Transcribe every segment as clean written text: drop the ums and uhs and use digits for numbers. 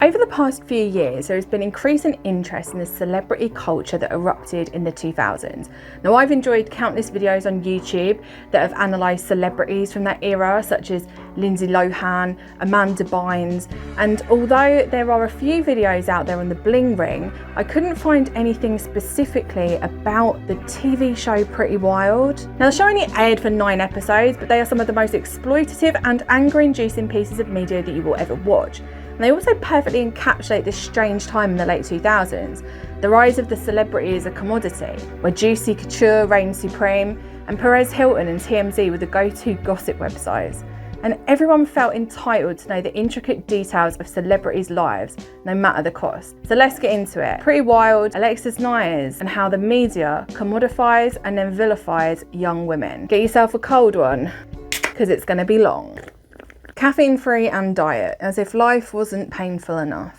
Over the past few years, there has been increasing interest in the celebrity culture that erupted in the 2000s. Now, I've enjoyed countless videos on YouTube that have analysed celebrities from that era, such as Lindsay Lohan, Amanda Bynes, and although there are a few videos out there on the Bling Ring, I couldn't find anything specifically about the TV show Pretty Wild. Now, the show only aired for 9 episodes, but they are some of the most exploitative and anger-inducing pieces of media that you will ever watch. And they also perfectly encapsulate this strange time in the late 2000s, the rise of the celebrity as a commodity, where juicy couture reigned supreme, and Perez Hilton and TMZ were the go-to gossip websites. And everyone felt entitled to know the intricate details of celebrities' lives, no matter the cost. So let's get into it. Pretty Wild, Alexis Neiers, and how the media commodifies and then vilifies young women. Get yourself a cold one, because it's going to be long. Caffeine-free and diet, as if life wasn't painful enough.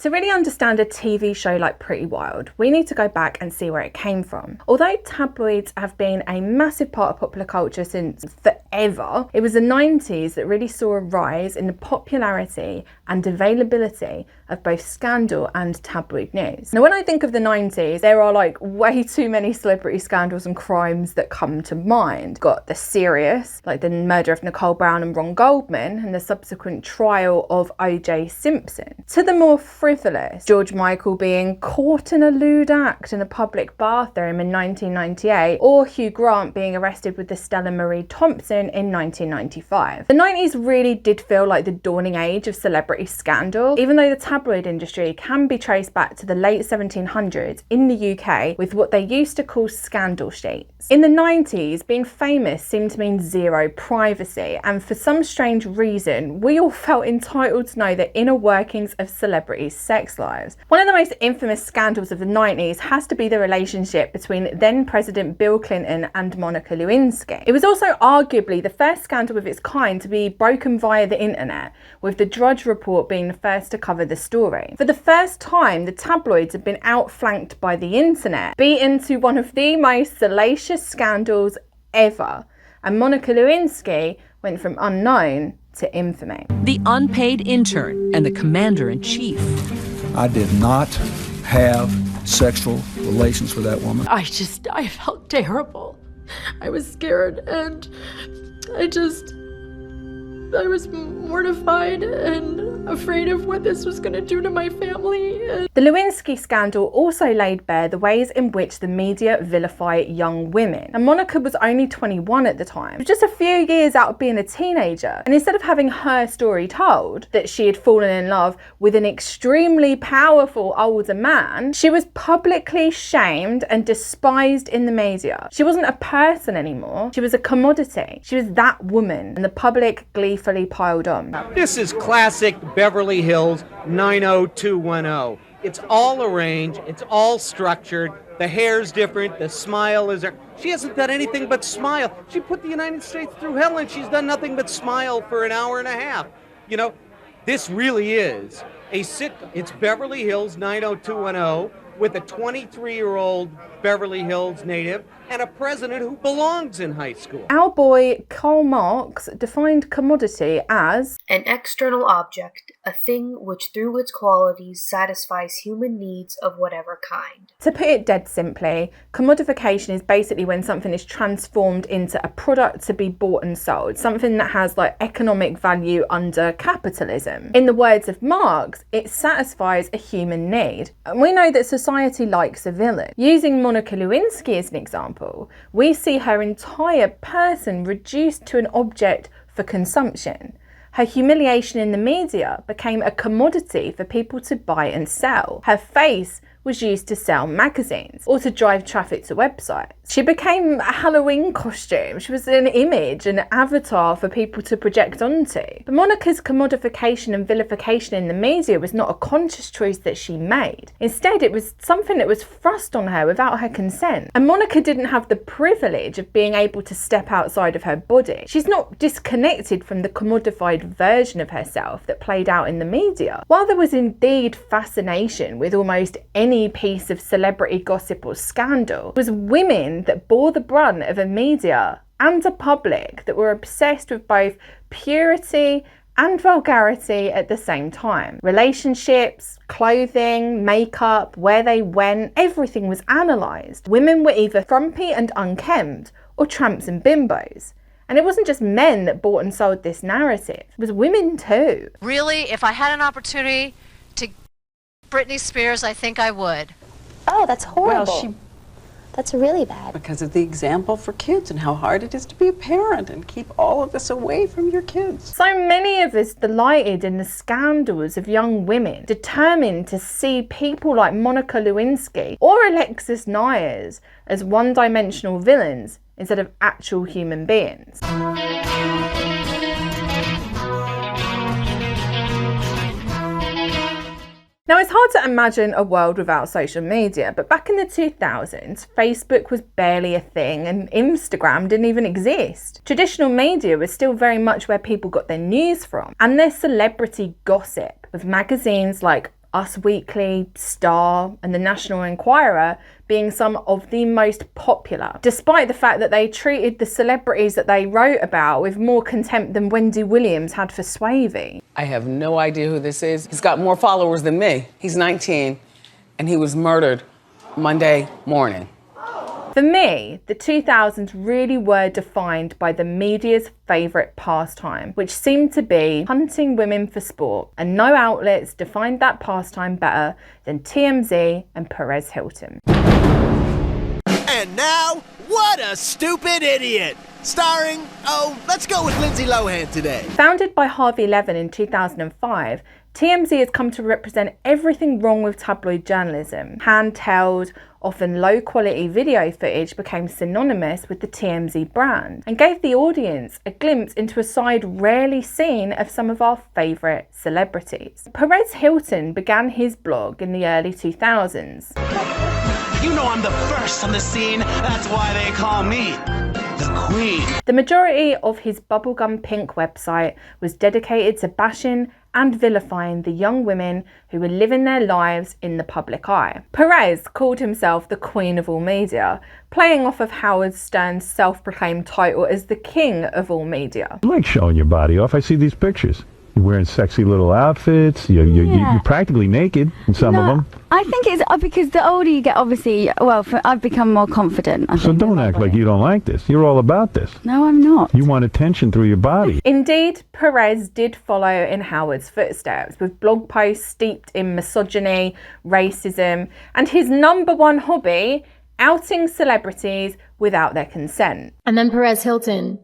To really understand a TV show like Pretty Wild, we need to go back and see where it came from. Although tabloids have been a massive part of popular culture since forever, it was the 90s that really saw a rise in the popularity and availability of both scandal and tabloid news. Now, when I think of the 90s, there are like way too many celebrity scandals and crimes that come to mind. Got the serious, like the murder of Nicole Brown and Ron Goldman and the subsequent trial of O.J. Simpson, to the more frivolous, George Michael being caught in a lewd act in a public bathroom in 1998, or Hugh Grant being arrested with the Stella Marie Thompson in 1995. The 90s really did feel like the dawning age of celebrity scandal, even though the tabloid industry can be traced back to the late 1700s in the UK with what they used to call scandal sheets. In the 90s, being famous seemed to mean zero privacy, and for some strange reason, we all felt entitled to know the inner workings of celebrities' sex lives. One of the most infamous scandals of the 90s has to be the relationship between then President Bill Clinton and Monica Lewinsky. It was also arguably the first scandal of its kind to be broken via the internet, with the Drudge Report being the first to cover the story. For the first time, the tabloids had been outflanked by the internet, beaten to one of the most salacious scandals ever, and Monica Lewinsky went from unknown to infamy. The unpaid intern and the commander-in-chief. I did not have sexual relations with that woman. I felt terrible. I was scared, and I was mortified and afraid of what this was going to do to my family. The Lewinsky scandal also laid bare the ways in which the media vilify young women. And Monica was only 21 at the time, just a few years out of being a teenager. And instead of having her story told, that she had fallen in love with an extremely powerful older man, she was publicly shamed and despised in the media. She wasn't a person anymore. She was a commodity. She was that woman, and the public gleefully piled on. This is classic Beverly Hills 90210. It's all arranged, it's all structured, the hair's different, the smile is there. She hasn't done anything but smile. She put the United States through hell, and she's done nothing but smile for an hour and a half. You know, this really is a sitcom. It's Beverly Hills 90210 with a 23-year-old Beverly Hills native and a president who belongs in high school. Our boy Karl Marx defined commodity as an external object, a thing which through its qualities satisfies human needs of whatever kind. To put it dead simply, commodification is basically when something is transformed into a product to be bought and sold, something that has like economic value under capitalism. In the words of Marx, it satisfies a human need. And we know that society likes a villain. Using Monica Lewinsky as an example, we see her entire person reduced to an object for consumption. Her humiliation in the media became a commodity for people to buy and sell. Her face was used to sell magazines or to drive traffic to websites. She became a Halloween costume. She was an image, an avatar for people to project onto. But Monica's commodification and vilification in the media was not a conscious choice that she made. Instead, it was something that was thrust on her without her consent. And Monica didn't have the privilege of being able to step outside of her body. She's not disconnected from the commodified version of herself that played out in the media. While there was indeed fascination with almost any any piece of celebrity gossip or scandal. It was women that bore the brunt of a media and a public that were obsessed with both purity and vulgarity at the same time. Relationships, clothing, makeup, where they went, everything was analysed. Women were either frumpy and unkempt or tramps and bimbos. And it wasn't just men that bought and sold this narrative, it was women too. Really, if I had an opportunity to Britney Spears, I think I would. Oh, that's horrible. Well, that's really bad. because of the example for kids and how hard it is to be a parent and keep all of this away from your kids. So many of us delighted in the scandals of young women, determined to see people like Monica Lewinsky or Alexis Neiers as one-dimensional villains instead of actual human beings. Now, it's hard to imagine a world without social media, but back in the 2000s, Facebook was barely a thing and Instagram didn't even exist. Traditional media was still very much where people got their news from and their celebrity gossip, with magazines like Us Weekly, Star and the National Enquirer being some of the most popular, despite the fact that they treated the celebrities that they wrote about with more contempt than Wendy Williams had for Swavey. I have no idea who this is. He's got more followers than me. He's 19 and he was murdered Monday morning. For me, the 2000s really were defined by the media's favourite pastime, which seemed to be hunting women for sport, and no outlets defined that pastime better than TMZ and Perez Hilton. And now, what a stupid idiot! Starring, let's go with Lindsay Lohan today. Founded by Harvey Levin in 2005, TMZ has come to represent everything wrong with tabloid journalism. Handheld, often low-quality video footage became synonymous with the TMZ brand and gave the audience a glimpse into a side rarely seen of some of our favourite celebrities. Perez Hilton began his blog in the early 2000s. You know I'm the first on the scene, that's why they call me the Queen. The majority of his Bubblegum Pink website was dedicated to bashing and vilifying the young women who were living their lives in the public eye. Perez called himself the Queen of all media, playing off of Howard Stern's self-proclaimed title as the King of all media. I like showing your body off. I see these pictures. You're wearing sexy little outfits. You're practically naked in some of them. I think it's because the older you get, obviously, I've become more confident. So don't act like you don't like this. You're all about this. No, I'm not. You want attention through your body. Indeed, Perez did follow in Howard's footsteps, with blog posts steeped in misogyny, racism, and his #1 hobby, outing celebrities without their consent. And then Perez Hilton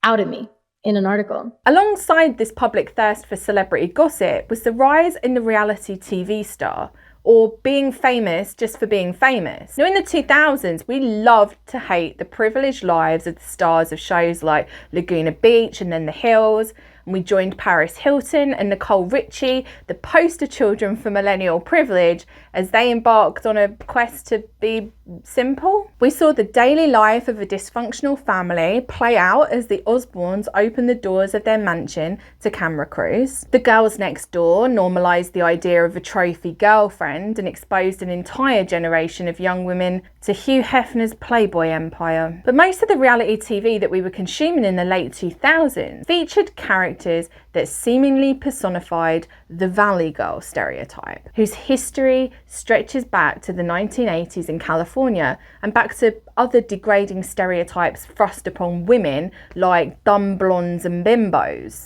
outed me in an article. Alongside this public thirst for celebrity gossip was the rise in the reality TV star, or being famous just for being famous. Now, in the 2000s, we loved to hate the privileged lives of the stars of shows like Laguna Beach and then The Hills, and we joined Paris Hilton and Nicole Richie, the poster children for millennial privilege, as they embarked on a quest to be simple. We saw the daily life of a dysfunctional family play out as the Osbournes opened the doors of their mansion to camera crews. The Girls Next Door normalised the idea of a trophy girlfriend and exposed an entire generation of young women to Hugh Hefner's Playboy empire. But most of the reality TV that we were consuming in the late 2000s featured characters that seemingly personified the Valley Girl stereotype, whose history stretches back to the 1980s in California and back to other degrading stereotypes thrust upon women like dumb blondes and bimbos.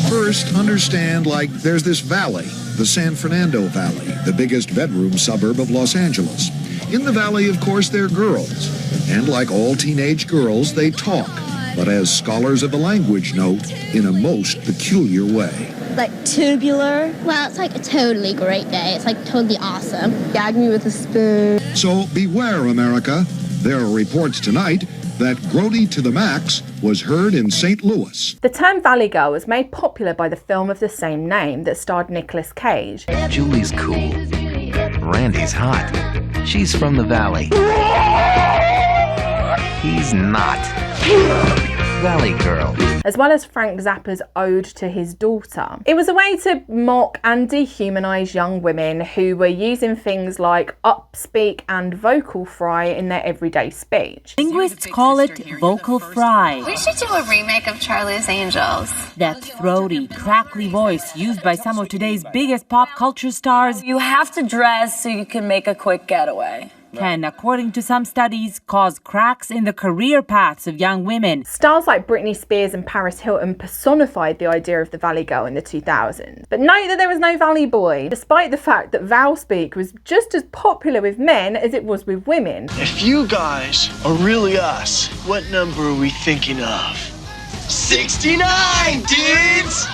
First, understand, there's this valley, the San Fernando Valley, the biggest bedroom suburb of Los Angeles. In the valley, of course, they're girls. And like all teenage girls, they talk, but as scholars of the language note, in a most peculiar way. Like tubular. Well, it's like a totally great day. It's like totally awesome. Gag me with a spoon. So beware, America. There are reports tonight that Grody to the Max was heard in St. Louis. The term Valley Girl was made popular by the film of the same name that starred Nicolas Cage. Julie's cool. Randy's hot. She's from the Valley. He's not. Valley Girl. as well as Frank Zappa's ode to his daughter. It was a way to mock and dehumanise young women who were using things like upspeak and vocal fry in their everyday speech. Linguists call it vocal fry. We should do a remake of Charlie's Angels. That throaty, crackly voice used by some of today's biggest pop culture stars. You have to dress so you can make a quick getaway. Can, according to some studies, cause cracks in the career paths of young women. Stars like Britney Spears and Paris Hilton personified the idea of the Valley Girl in the 2000s. But note that there was no Valley Boy, despite the fact that Valspeak was just as popular with men as it was with women. If you guys are really us, what number are we thinking of? 69, dudes!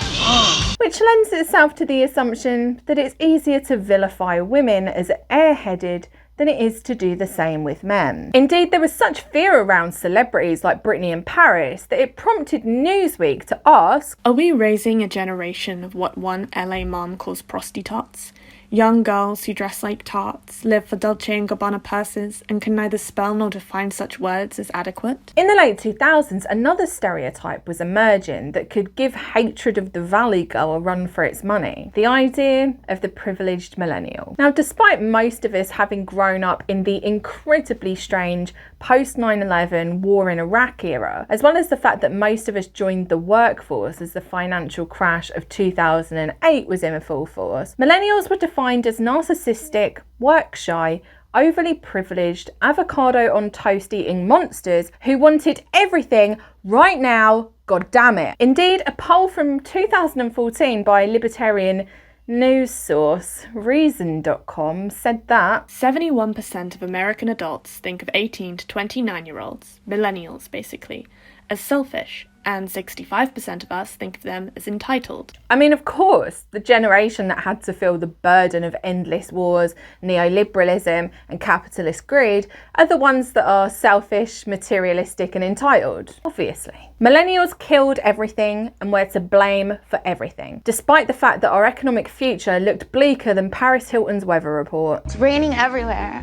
Which lends itself to the assumption that it's easier to vilify women as airheaded than it is to do the same with men. Indeed, there was such fear around celebrities like Britney and Paris that it prompted Newsweek to ask, are we raising a generation of what one LA mom calls prostitutes? Young girls who dress like tarts, live for Dolce & Gabbana purses, and can neither spell nor define such words as adequate? In the late 2000s, another stereotype was emerging that could give hatred of the Valley Girl a run for its money. The idea of the privileged millennial. Now, despite most of us having grown up in the incredibly strange post 9/11 war in Iraq era, as well as the fact that most of us joined the workforce as the financial crash of 2008 was in full force, millennials were defined as narcissistic, work-shy, overly privileged, avocado on toast eating monsters who wanted everything right now, god damn it. Indeed, a poll from 2014 by libertarian news source Reason.com said that 71% of American adults think of 18 to 29-year-olds, millennials basically, as selfish, and 65% of us think of them as entitled. I mean, of course, the generation that had to feel the burden of endless wars, neoliberalism, and capitalist greed are the ones that are selfish, materialistic, and entitled, obviously. Millennials killed everything and were to blame for everything, despite the fact that our economic future looked bleaker than Paris Hilton's weather report. It's raining everywhere.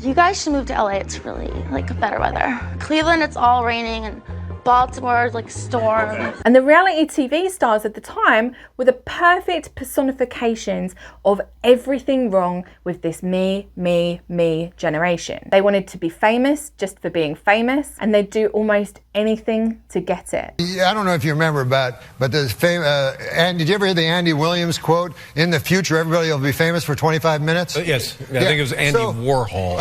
You guys should move to LA, it's really, better weather. Cleveland, it's all raining, and Baltimore, storm. And the reality TV stars at the time were the perfect personifications of everything wrong with this me generation. They wanted to be famous just for being famous, and they'd do almost anything to get it. I don't know if you remember, but there's and did you ever hear the Andy Williams quote? In the future, everybody will be famous for 25 minutes? Yes, I think it was Andy Warhol.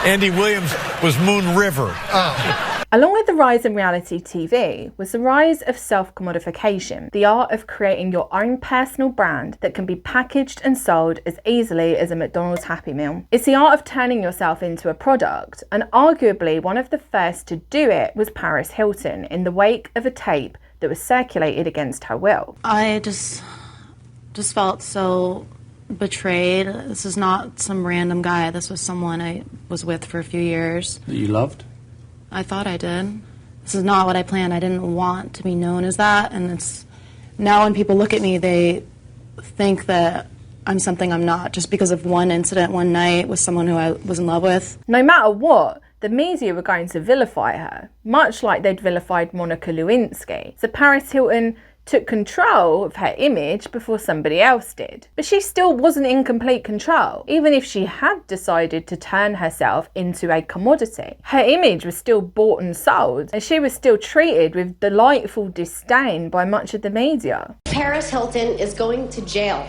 Andy Williams was Moon River. Along with the rise in reality TV was the rise of self-commodification, the art of creating your own personal brand that can be packaged and sold as easily as a McDonald's Happy Meal. It's the art of turning yourself into a product, and arguably one of the first to do it was Paris Hilton in the wake of a tape that was circulated against her will. I just felt so betrayed. This is not some random guy. This was someone I was with for a few years. That you loved? I thought I did. This is not what I planned. I didn't want to be known as that, and it's now when people look at me, they think that I'm something I'm not, just because of one incident one night with someone who I was in love with. No matter what, the media were going to vilify her, much like they'd vilified Monica Lewinsky. So Paris Hilton took control of her image before somebody else did. But she still wasn't in complete control, even if she had decided to turn herself into a commodity. Her image was still bought and sold, and she was still treated with delightful disdain by much of the media. Paris Hilton is going to jail.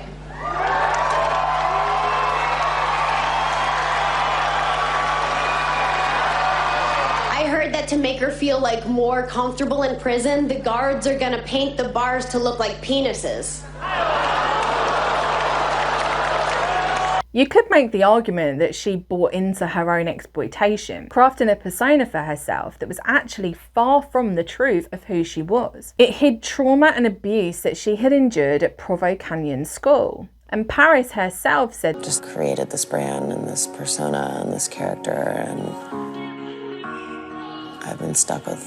I heard that to make her feel more comfortable in prison, the guards are gonna paint the bars to look like penises. You could make the argument that she bought into her own exploitation, crafting a persona for herself that was actually far from the truth of who she was. It hid trauma and abuse that she had endured at Provo Canyon School. And Paris herself said, just created this brand and this persona and this character, and I've been stuck with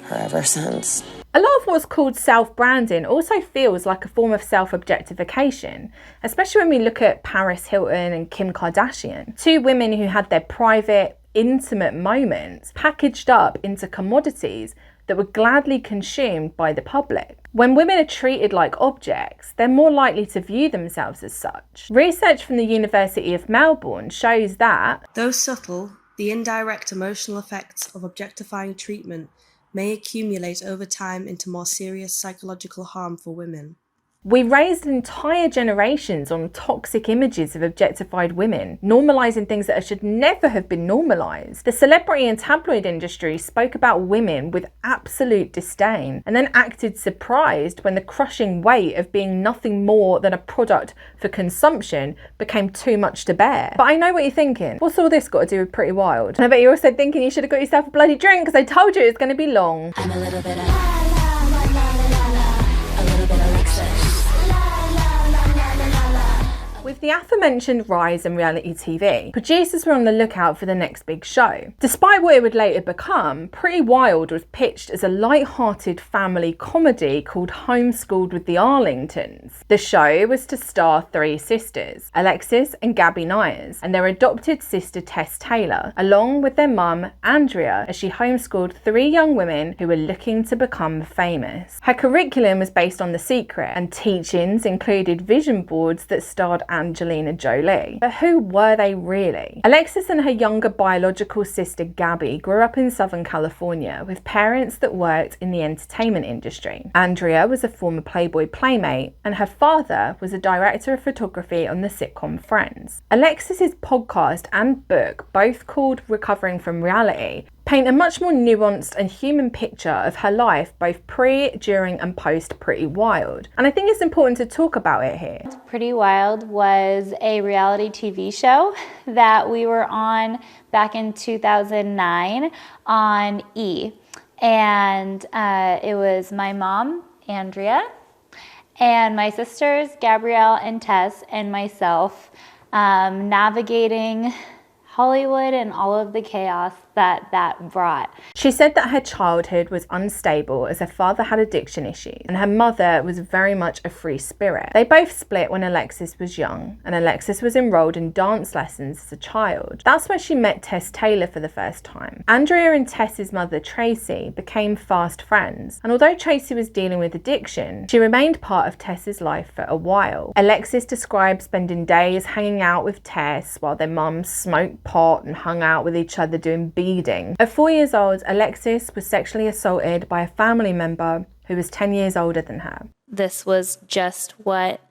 her ever since. A lot of what's called self-branding also feels like a form of self-objectification, especially when we look at Paris Hilton and Kim Kardashian, two women who had their private, intimate moments packaged up into commodities that were gladly consumed by the public. When women are treated like objects, they're more likely to view themselves as such. Research from the University of Melbourne shows that, though subtle, the indirect emotional effects of objectifying treatment may accumulate over time into more serious psychological harm for women. we raised entire generations on toxic images of objectified women, normalising things that should never have been normalised. The celebrity and tabloid industry spoke about women with absolute disdain and then acted surprised when the crushing weight of being nothing more than a product for consumption became too much to bear. But I know what you're thinking. What's all this got to do with Pretty Wild? And I bet you're also thinking you should have got yourself a bloody drink because I told you it's going to be long. I'm a little bit of a little bit of Alexis. With the aforementioned rise in reality TV, producers were on the lookout for the next big show. Despite what it would later become, Pretty Wild was pitched as a light-hearted family comedy called Homeschooled with the Arlingtons. The show was to star three sisters, Alexis and Gabby Neiers, and their adopted sister Tess Taylor, along with their mum Andrea, as she homeschooled three young women who were looking to become famous. Her curriculum was based on The Secret, and teachings included vision boards that starred Angelina Jolie. But who were they really? Alexis and her younger biological sister Gabby grew up in Southern California with parents that worked in the entertainment industry. Andrea was a former Playboy playmate and her father was a director of photography on the sitcom Friends. Alexis's podcast and book, both called Recovering from Reality, paint a much more nuanced and human picture of her life both pre, during and post Pretty Wild. And I think it's important to talk about it here. Pretty Wild was a reality TV show that we were on back in 2009 on E! And it was my mom, Andrea, and my sisters, Gabrielle and Tess, and myself, navigating Hollywood and all of the chaos that brought. She said that her childhood was unstable as her father had addiction issues and her mother was very much a free spirit. They both split when Alexis was young and Alexis was enrolled in dance lessons as a child. That's where she met Tess Taylor for the first time. Andrea and Tess's mother Tracy became fast friends, and although Tracy was dealing with addiction, she remained part of Tess's life for a while. Alexis described spending days hanging out with Tess while their mums smoked pot and hung out with each other doing beading. At 4 years old, Alexis was sexually assaulted by a family member who was 10 years older than her. This was just what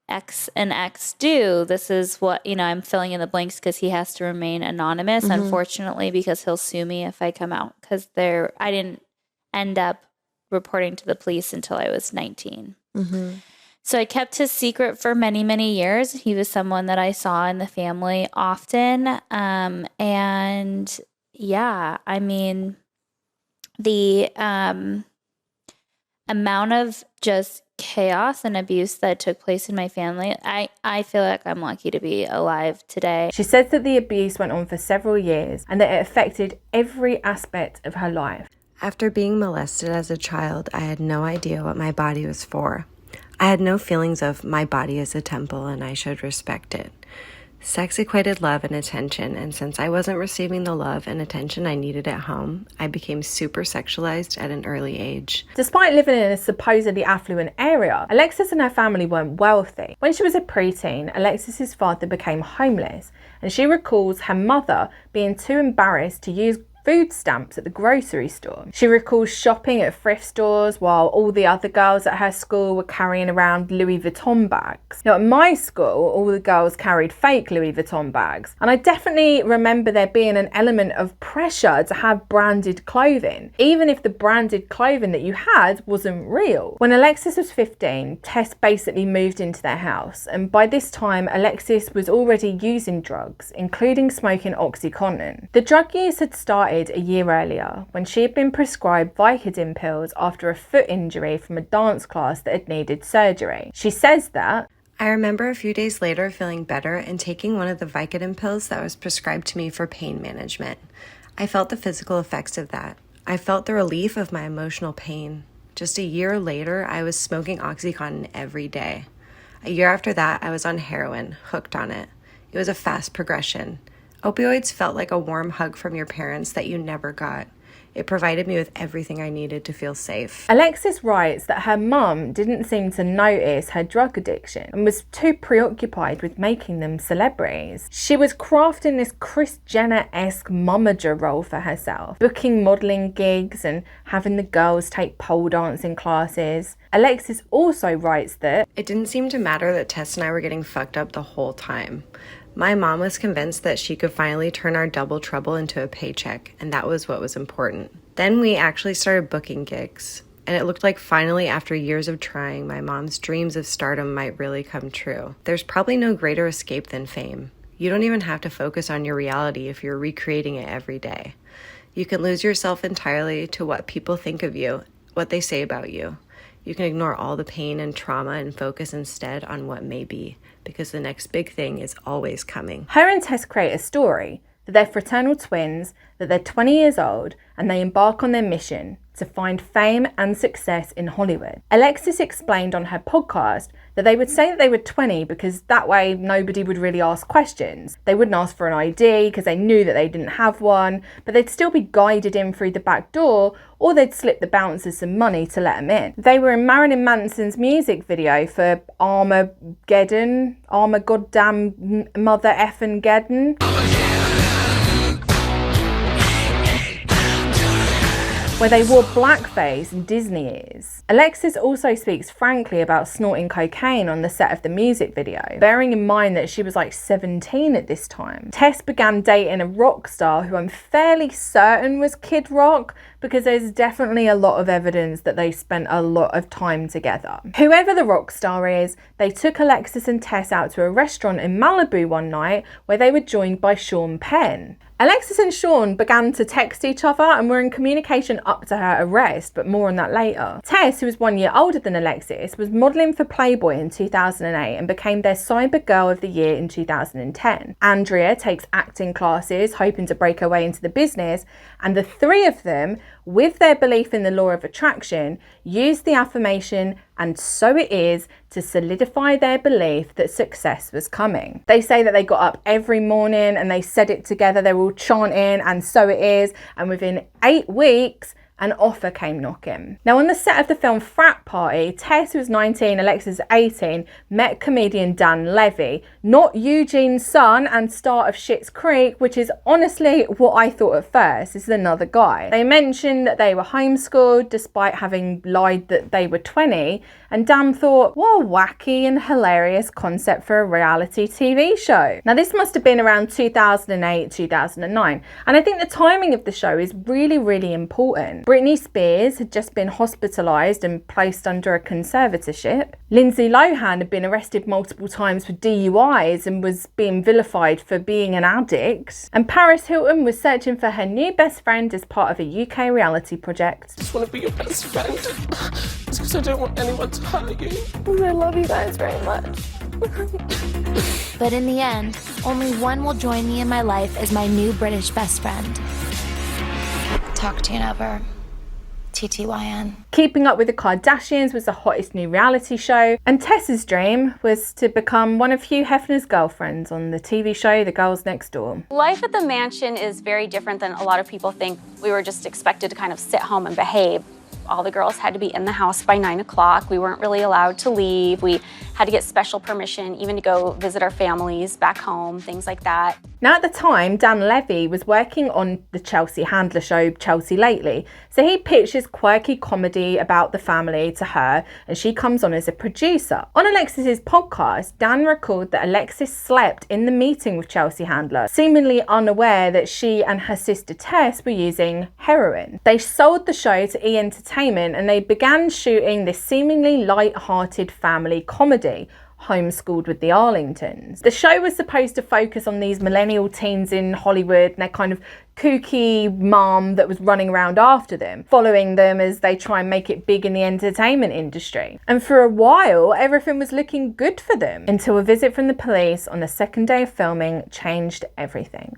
X and X do. This is what, I'm filling in the blanks because he has to remain anonymous, unfortunately, because he'll sue me if I come out, because I didn't end up reporting to the police until I was 19. So I kept his secret for many, many years. He was someone that I saw in the family often. And yeah, I mean, the amount of just chaos and abuse that took place in my family, I feel like I'm lucky to be alive today. She says that the abuse went on for several years and that it affected every aspect of her life. After being molested as a child, I had no idea what my body was for. I had no feelings of my body is a temple and I should respect it. Sex equated love and attention, and since I wasn't receiving the love and attention I needed at home, I became super sexualized at an early age. Despite living in a supposedly affluent area, Alexis and her family weren't wealthy. When she was a preteen, Alexis's father became homeless, and she recalls her mother being too embarrassed to use food stamps at the grocery store. She recalls shopping at thrift stores while all the other girls at her school were carrying around Louis Vuitton bags. Now, at my school, all the girls carried fake Louis Vuitton bags, and I definitely remember there being an element of pressure to have branded clothing, even if the branded clothing that you had wasn't real. When Alexis was 15, Tess basically moved into their house, and by this time, Alexis was already using drugs, including smoking OxyContin. The drug use had started a year earlier when she had been prescribed Vicodin pills after a foot injury from a dance class that had needed surgery. She says that, I remember a few days later feeling better and taking one of the Vicodin pills that was prescribed to me for pain management. I felt the physical effects of that. I felt the relief of my emotional pain. Just a year later, I was smoking OxyContin every day. A year after that, I was on heroin, hooked on it. It was a fast progression. Opioids felt like a warm hug from your parents that you never got. It provided me with everything I needed to feel safe. Alexis writes that her mum didn't seem to notice her drug addiction and was too preoccupied with making them celebrities. She was crafting this Kris Jenner-esque momager role for herself, booking modelling gigs and having the girls take pole dancing classes. Alexis also writes that it didn't seem to matter that Tess and I were getting fucked up the whole time. My mom was convinced that she could finally turn our double trouble into a paycheck, and that was what was important. Then we actually started booking gigs, and it looked like finally, after years of trying, my mom's dreams of stardom might really come true. There's probably no greater escape than fame. You don't even have to focus on your reality if you're recreating it every day. You can lose yourself entirely to what people think of you, what they say about you. You can ignore all the pain and trauma and focus instead on what may be, because the next big thing is always coming. Her and Tess create a story that they're fraternal twins, that they're 20 years old, and they embark on their mission to find fame and success in Hollywood. Alexis explained on her podcast that they would say that they were 20 because that way nobody would really ask questions. They wouldn't ask for an ID because they knew that they didn't have one, but they'd still be guided in through the back door, or they'd slip the bouncers some money to let them in. They were in Marilyn Manson's music video for Armageddon, Goddamn Mother Effin' Geddon. Where they wore blackface and Disney ears. Alexis also speaks frankly about snorting cocaine on the set of the music video, bearing in mind that she was like 17 at this time. Tess began dating a rock star who I'm fairly certain was Kid Rock, because there's definitely a lot of evidence that they spent a lot of time together. Whoever the rock star is, they took Alexis and Tess out to a restaurant in Malibu one night where they were joined by Sean Penn. Alexis and Sean began to text each other and were in communication up to her arrest, but more on that later. Tess, who was 1 year older than Alexis, was modelling for Playboy in 2008 and became their Cyber Girl of the Year in 2010. Andrea takes acting classes, hoping to break her way into the business, and the three of them, with their belief in the law of attraction, used the affirmation "and so it is" to solidify their belief that success was coming. They say that they got up every morning and they said it together. They were all chanting "and so it is," and within 8 weeks an offer came knocking. Now, on the set of the film Frat Party, Tess, who was 19, Alexis 18, met comedian Dan Levy, not Eugene's son and star of Schitt's Creek, which is honestly what I thought at first. This is another guy. They mentioned that they were homeschooled despite having lied that they were 20, and Dan thought, what a wacky and hilarious concept for a reality TV show. Now, this must have been around 2008, 2009, and I think the timing of the show is really, really important. Britney Spears had just been hospitalised and placed under a conservatorship. Lindsay Lohan had been arrested multiple times for DUIs and was being vilified for being an addict. And Paris Hilton was searching for her new best friend as part of a UK reality project. I just want to be your best friend. It's because I don't want anyone to hurt you. I love you guys very much. But in the end, only one will join me in my life as my new British best friend. Talk to you never. TTYN. Keeping Up with the Kardashians was the hottest new reality show, and Tess's dream was to become one of Hugh Hefner's girlfriends on the TV show The Girls Next Door. Life at the mansion is very different than a lot of people think. We were just expected to kind of sit home and behave. All the girls had to be in the house by 9 o'clock. We weren't really allowed to leave. We had to get special permission even to go visit our families back home, things like that. Now, at the time, Dan Levy was working on the Chelsea Handler show Chelsea Lately, so he pitched his quirky comedy about the family to her, and she comes on as a producer. On Alexis's podcast, Dan recalled that Alexis slept in the meeting with Chelsea Handler, seemingly unaware that she and her sister Tess were using heroin. They sold the show to E! Entertainment and they began shooting this seemingly light-hearted family comedy, Homeschooled with the Arlingtons. The show was supposed to focus on these millennial teens in Hollywood and their kind of kooky mom that was running around after them, following them as they try and make it big in the entertainment industry. And for a while, everything was looking good for them, until a visit from the police on the second day of filming changed everything.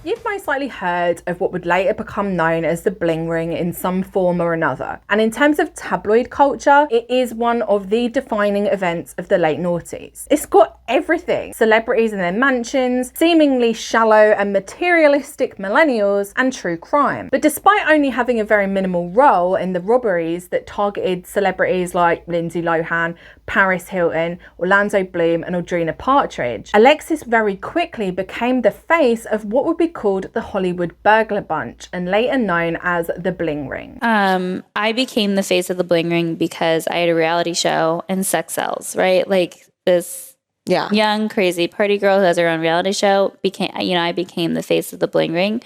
You've most likely heard of what would later become known as the Bling Ring in some form or another. And in terms of tabloid culture, it is one of the defining events of the late noughties. It's got everything: celebrities in their mansions, seemingly shallow and materialistic millennials, and true crime. But despite only having a very minimal role in the robberies that targeted celebrities like Lindsay Lohan, Paris Hilton, Orlando Bloom and Audrina Partridge, Alexis very quickly became the face of what would be called the Hollywood Burglar Bunch, and later known as the Bling Ring. I became the face of the Bling Ring because I had a reality show and sex sells, right? Like this young, crazy party girl who has her own reality show I became the face of the Bling Ring.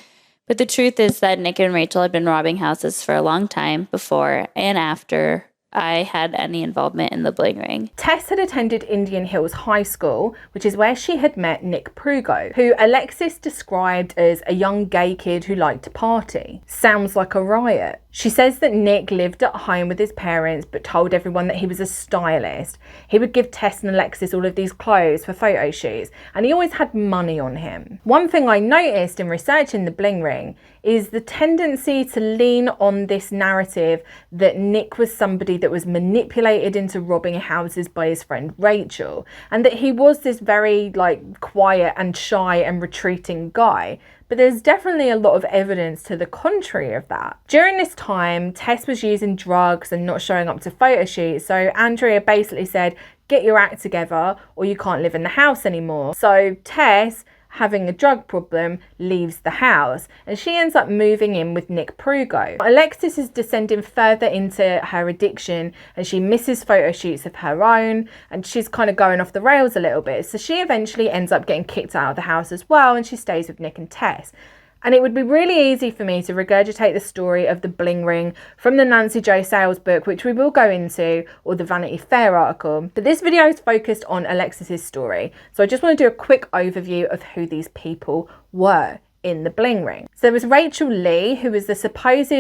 But the truth is that Nick and Rachel had been robbing houses for a long time before and after I had any involvement in the Bling Ring. Tess had attended Indian Hills High School, which is where she had met Nick Prugo, who Alexis described as a young gay kid who liked to party. Sounds like a riot. She says that Nick lived at home with his parents but told everyone that he was a stylist. He would give Tess and Alexis all of these clothes for photo shoots, and he always had money on him. One thing I noticed in researching the Bling Ring is the tendency to lean on this narrative that Nick was somebody that was manipulated into robbing houses by his friend Rachel, and that he was this very quiet and shy and retreating guy. But there's definitely a lot of evidence to the contrary of that. During this time, Tess was using drugs and not showing up to photo shoots, so Andrea basically said, get your act together or you can't live in the house anymore. So Tess, having a drug problem, leaves the house and she ends up moving in with Nick Prugo. Alexis is descending further into her addiction and she misses photo shoots of her own, and she's kind of going off the rails a little bit. So she eventually ends up getting kicked out of the house as well, and she stays with Nick and Tess. And it would be really easy for me to regurgitate the story of the Bling Ring from the Nancy Jo Sales book, which we will go into, or the Vanity Fair article. But this video is focused on Alexis's story. So I just want to do a quick overview of who these people were in the Bling Ring. So there was Rachel Lee, who was the supposed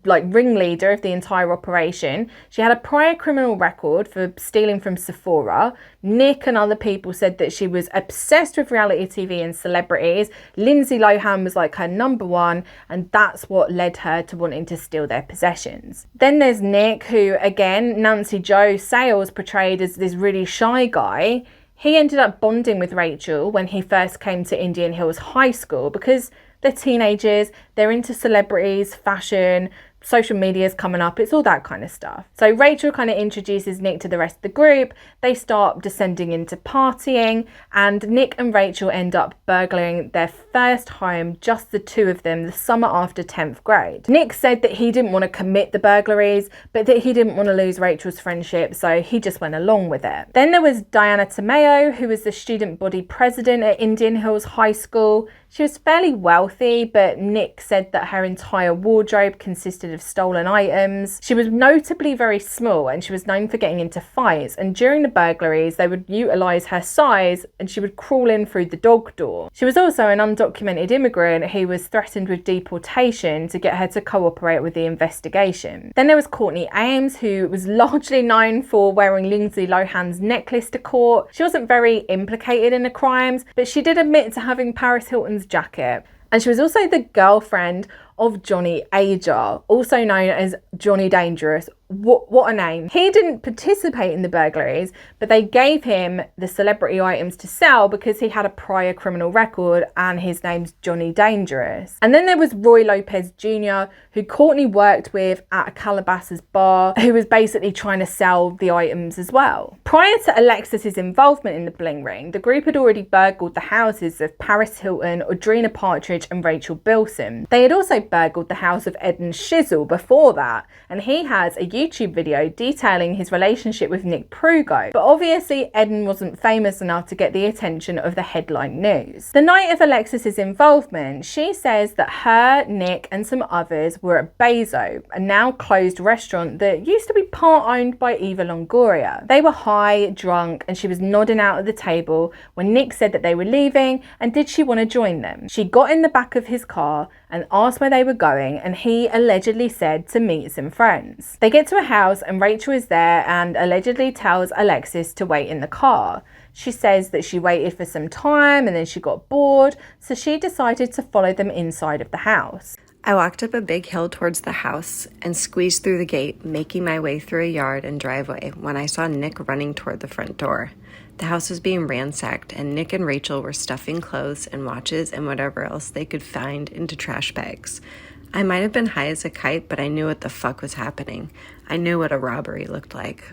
ringleader of the entire operation. She had a prior criminal record for stealing from Sephora. Nick and other people said that she was obsessed with reality TV and celebrities. Lindsay Lohan was her number one, and that's what led her to wanting to steal their possessions. Then there's Nick, who again, Nancy Jo Sales portrayed as this really shy guy. He ended up bonding with Rachel when he first came to Indian Hills High School because they're teenagers, they're into celebrities, fashion, social media is coming up, it's all that kind of stuff. So Rachel kind of introduces Nick to the rest of the group. They start descending into partying, and Nick and Rachel end up burglaring their first home, just the two of them, the summer after 10th grade. Nick said that he didn't want to commit the burglaries, but that he didn't want to lose Rachel's friendship, so he just went along with it. Then there was Diana Tomeo, who was the student body president at Indian Hills High School. She was fairly wealthy, but Nick said that her entire wardrobe consisted of stolen items. She was notably very small and she was known for getting into fights, and during the burglaries they would utilise her size and she would crawl in through the dog door. She was also an undocumented immigrant who was threatened with deportation to get her to cooperate with the investigation. Then there was Courtney Ames, who was largely known for wearing Lindsay Lohan's necklace to court. She wasn't very implicated in the crimes, but she did admit to having Paris Hilton's jacket. And she was also the girlfriend of Johnny Ajar, also known as Johnny Dangerous. What a name. He didn't participate in the burglaries, but they gave him the celebrity items to sell because he had a prior criminal record and his name's Johnny Dangerous. And then there was Roy Lopez Jr., who Courtney worked with at a Calabasas bar, who was basically trying to sell the items as well. Prior to Alexis's involvement in the Bling Ring, the group had already burgled the houses of Paris Hilton, Audrina Partridge and Rachel Bilson. They had also burgled the house of Eden Shizzle before that, and he has a YouTube video detailing his relationship with Nick Prugo, but obviously Eden wasn't famous enough to get the attention of the headline news. The night of Alexis's involvement, she says that her, Nick and some others were at Bezo, a now closed restaurant that used to be part owned by Eva Longoria. They were high, drunk, and she was nodding out at the table when Nick said that they were leaving and did she want to join them. She got in the back of his car and asked where they were going, and he allegedly said to meet some friends. They get to a house and Rachel is there and allegedly tells Alexis to wait in the car. She says that she waited for some time and then she got bored, so she decided to follow them inside of the house. I walked up a big hill towards the house and squeezed through the gate, making my way through a yard and driveway when I saw Nick running toward the front door. The house was being ransacked, and Nick and Rachel were stuffing clothes and watches and whatever else they could find into trash bags. I might have been high as a kite, but I knew what the fuck was happening. I knew what a robbery looked like.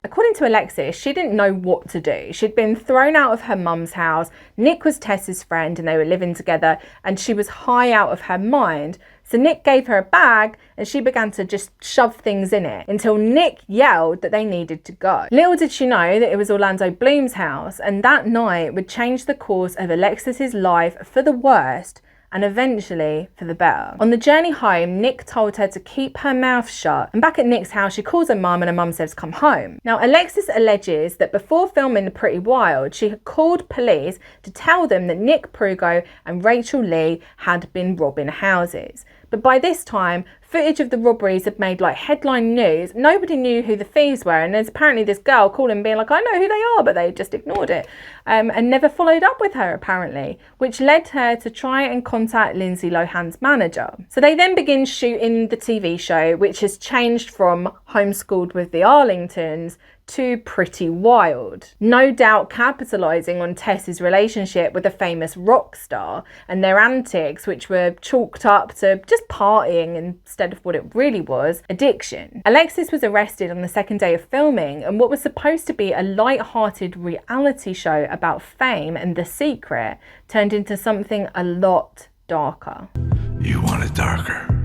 According to Alexis, she didn't know what to do. She'd been thrown out of her mum's house. Nick was Tess's friend and they were living together, and she was high out of her mind. So Nick gave her a bag and she began to just shove things in it until Nick yelled that they needed to go. Little did she know that it was Orlando Bloom's house, and that night would change the course of Alexis's life for the worst and eventually for the better. On the journey home, Nick told her to keep her mouth shut, and back at Nick's house she calls her mum and her mum says come home. Now Alexis alleges that before filming The Pretty Wild, she had called police to tell them that Nick Prugo and Rachel Lee had been robbing houses. But by this time, footage of the robberies had made like headline news. Nobody knew who the thieves were, and there's apparently this girl calling being like, I know who they are, but they just ignored it and never followed up with her apparently, which led her to try and contact Lindsay Lohan's manager. So they then begin shooting the TV show, which has changed from Homeschooled with the Arlingtons to Pretty Wild. No doubt capitalising on Tess's relationship with a famous rock star and their antics, which were chalked up to just partying instead of what it really was, addiction. Alexis was arrested on the second day of filming, and what was supposed to be a light-hearted reality show about fame and the secret turned into something a lot darker. You want it darker.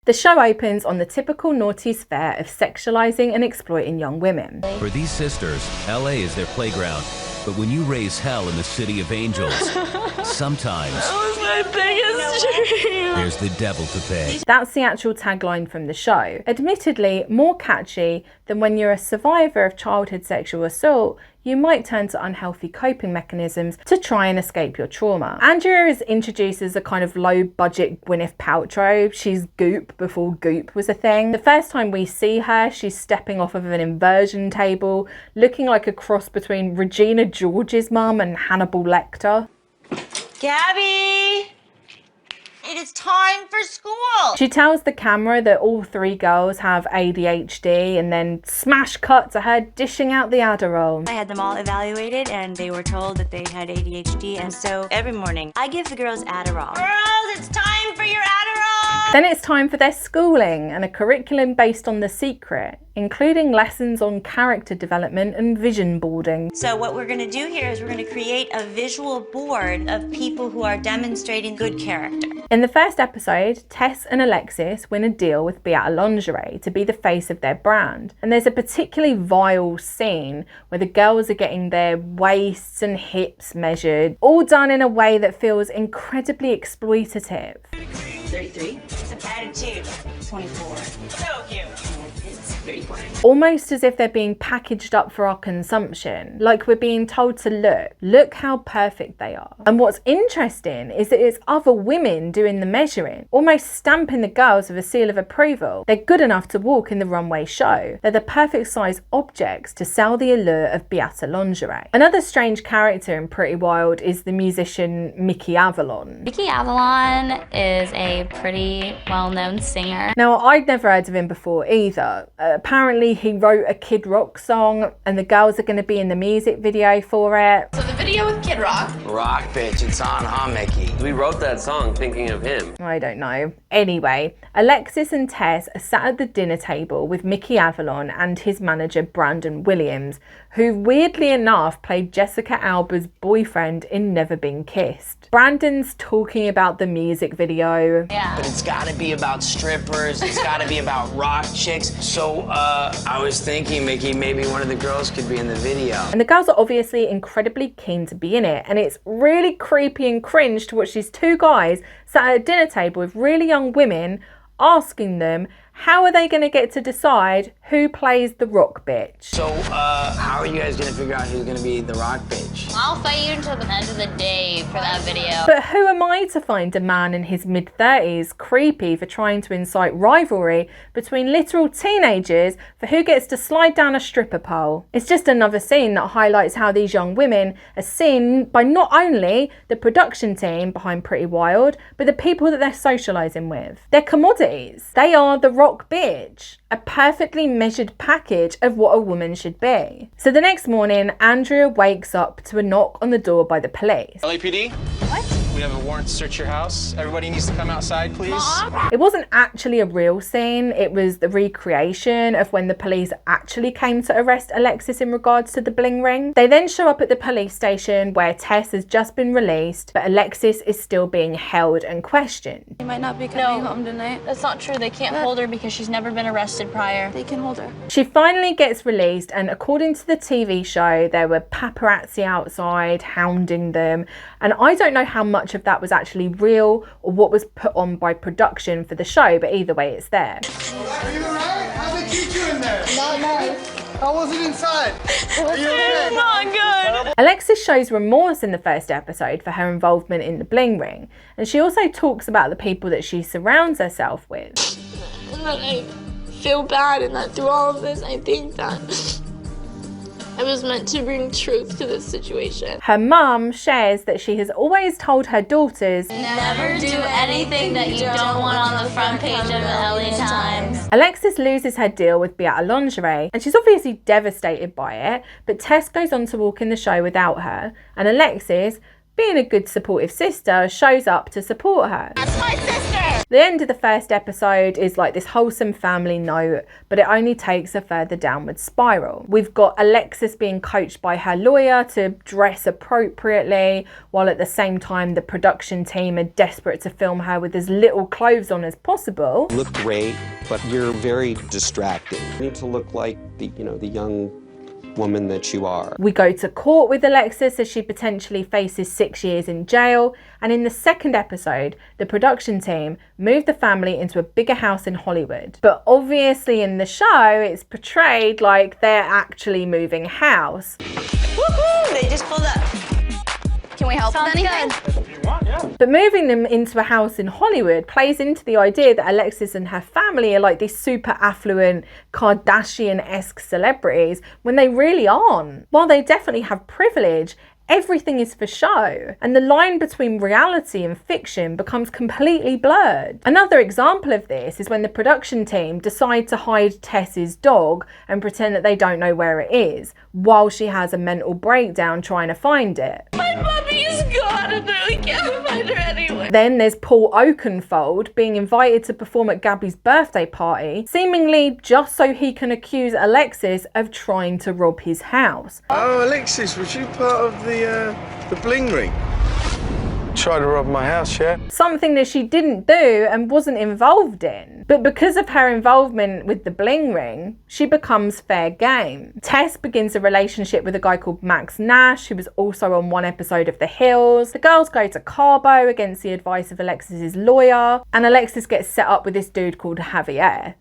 The show opens on the typical naughty's fare of sexualizing and exploiting young women. For these sisters, LA is their playground. But when you raise hell in the city of angels, sometimes That was my biggest dream. there's the devil to pay. That's the actual tagline from the show. Admittedly, more catchy than when you're a survivor of childhood sexual assault, you might turn to unhealthy coping mechanisms to try and escape your trauma. Andrea is introduced as a kind of low-budget Gwyneth Paltrow. She's Goop before Goop was a thing. The first time we see her, she's stepping off of an inversion table, looking like a cross between Regina George's mum and Hannibal Lecter. Gabby! It is time for school! She tells the camera that all three girls have ADHD, and then smash cut to her dishing out the Adderall. I had them all evaluated and they were told that they had ADHD, and so every morning I give the girls Adderall. Girls, it's time for your Adderall! Then it's time for their schooling and a curriculum based on The Secret, including lessons on character development and vision boarding. So what we're going to do here is we're going to create a visual board of people who are demonstrating good character. In the first episode, Tess and Alexis win a deal with Beata Lingerie to be the face of their brand. And there's a particularly vile scene where the girls are getting their waists and hips measured, all done in a way that feels incredibly exploitative. 33. Some attitude. 24. So cute. It's 34. Almost as if they're being packaged up for our consumption, like we're being told to look how perfect they are. And what's interesting is that it's other women doing the measuring, almost stamping the girls with a seal of approval. They're good enough to walk in the runway show. They're the perfect size objects to sell the allure of Beata Lingerie. Another strange character in Pretty Wild is the musician Mickey Avalon. Mickey Avalon is a pretty well-known singer. Now, I'd never heard of him before either. Apparently he wrote a Kid Rock song and the girls are going to be in the music video for it. So the video with Kid Rock. Rock bitch, it's on, huh, Mickey? We wrote that song thinking of him. I don't know. Anyway, Alexis and Tess are sat at the dinner table with Mickey Avalon and his manager Brandon Williams, who weirdly enough played Jessica Alba's boyfriend in Never Been Kissed. Brandon's talking about the music video. Yeah. But it's gotta be about strippers, it's gotta be about rock chicks. So, I was thinking, Mickey, maybe one of the girls could be in the video. And the girls are obviously incredibly keen to be in it, and it's really creepy and cringe to watch these two guys sat at a dinner table with really young women asking them how are they going to get to decide who plays the rock bitch? So, how are you guys gonna figure out who's gonna be the rock bitch? I'll fight you until the end of the day for that video. But who am I to find a man in his mid-30s creepy for trying to incite rivalry between literal teenagers for who gets to slide down a stripper pole? It's just another scene that highlights how these young women are seen by not only the production team behind Pretty Wild, but the people that they're socialising with. They're commodities. They are the rock bitch. A perfectly measured package of what a woman should be. So the next morning, Andrea wakes up to a knock on the door by the police. LAPD? What? We have a warrant to search your house. Everybody needs to come outside, please. Mom? It wasn't actually a real scene. It was the recreation of when the police actually came to arrest Alexis in regards to the Bling Ring. They then show up at the police station where Tess has just been released, but Alexis is still being held and questioned. You might not be coming home tonight. That's not true. They can't hold her because she's never been arrested prior. They can hold her. She finally gets released, and according to the TV show, there were paparazzi outside hounding them. And I don't know how much of that was actually real or what was put on by production for the show, but either way, it's there. Are you alright? How'd they keep you in there? Not nice. How was it inside? Are you okay? Not good. Alexis shows remorse in the first episode for her involvement in the Bling Ring, and she also talks about the people that she surrounds herself with. And that I feel bad, and that through all of this, I think that I was meant to bring truth to this situation. Her mum shares that she has always told her daughters, never do anything that you don't want on the front page of the LA Times. Alexis loses her deal with Beata Lingerie, and she's obviously devastated by it, but Tess goes on to walk in the show without her, and Alexis, being a good supportive sister, shows up to support her. That's my sister! The end of the first episode is like this wholesome family note, but it only takes a further downward spiral. We've got Alexis being coached by her lawyer to dress appropriately, while at the same time the production team are desperate to film her with as little clothes on as possible. You look great, but you're very distracting. You need to look like the young woman that you are. We go to court with Alexis as she potentially faces 6 years in jail, and in the second episode, the production team moved the family into a bigger house in Hollywood. But obviously in the show, it's portrayed like they're actually moving house. Woohoo! They just pulled up. Can we help with anything? But moving them into a house in Hollywood plays into the idea that Alexis and her family are like these super affluent Kardashian-esque celebrities when they really aren't. While they definitely have privilege, everything is for show, and the line between reality and fiction becomes completely blurred. Another example of this is when the production team decide to hide Tess's dog and pretend that they don't know where it is, while she has a mental breakdown trying to find it. My puppy is gone and I can't find her anywhere. Then there's Paul Oakenfold being invited to perform at Gabby's birthday party, seemingly just so he can accuse Alexis of trying to rob his house. Oh, Alexis, was you part of the Bling Ring? Tried to rob my house, yeah? Something that she didn't do and wasn't involved in. But because of her involvement with the Bling Ring, she becomes fair game. Tess begins a relationship with a guy called Max Nash, who was also on one episode of The Hills. The girls go to Cabo against the advice of Alexis's lawyer, and Alexis gets set up with this dude called Javier.